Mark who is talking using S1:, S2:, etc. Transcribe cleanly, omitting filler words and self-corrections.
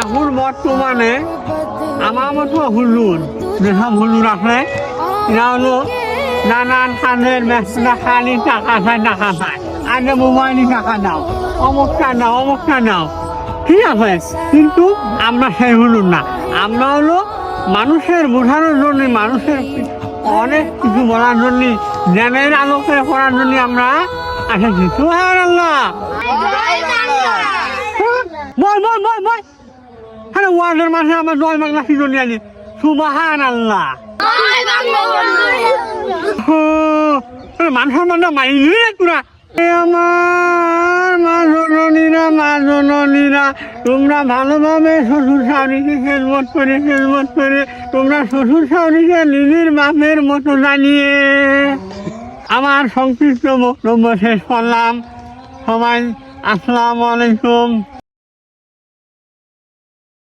S1: এখন বর্তমানে আমার মতো হুজুর যেসব হুজুর আছে এরা হলো নানান কাজের ব্যস্ততা, খালি টাকা চায় আগে মোবাইলে টাকা দাও, অমুকটা নাও, ঠিক আছে। কিন্তু আমরা সেই হুজুর না, আমরা হলো মানুষের বোঝানোর জন্য, মানুষের অনেক কিছু বলার জন্য, জ্ঞানের আলোকে করার জন্য আমরা এসেছি। সুবহানাল্লাহ, বল হ্যাঁ, ওয়ার্ডের মাঝে আমার জয় বাংলা সিজনি আনি সুবহানাল্লাহ। মানুষের মধ্যে মাইলি তোরা আমার মা জননীরা, তোমরা ভালোভাবে শ্বশুর শাশুড়িকে খেদমত করে তোমরা শ্বশুর শাশুড়িকে নিজের বাপের মতো জানিয়ে আমার সংক্ষিপ্ত বক্তব্য শেষ করলাম। সবাই আসসালামু আলাইকুম।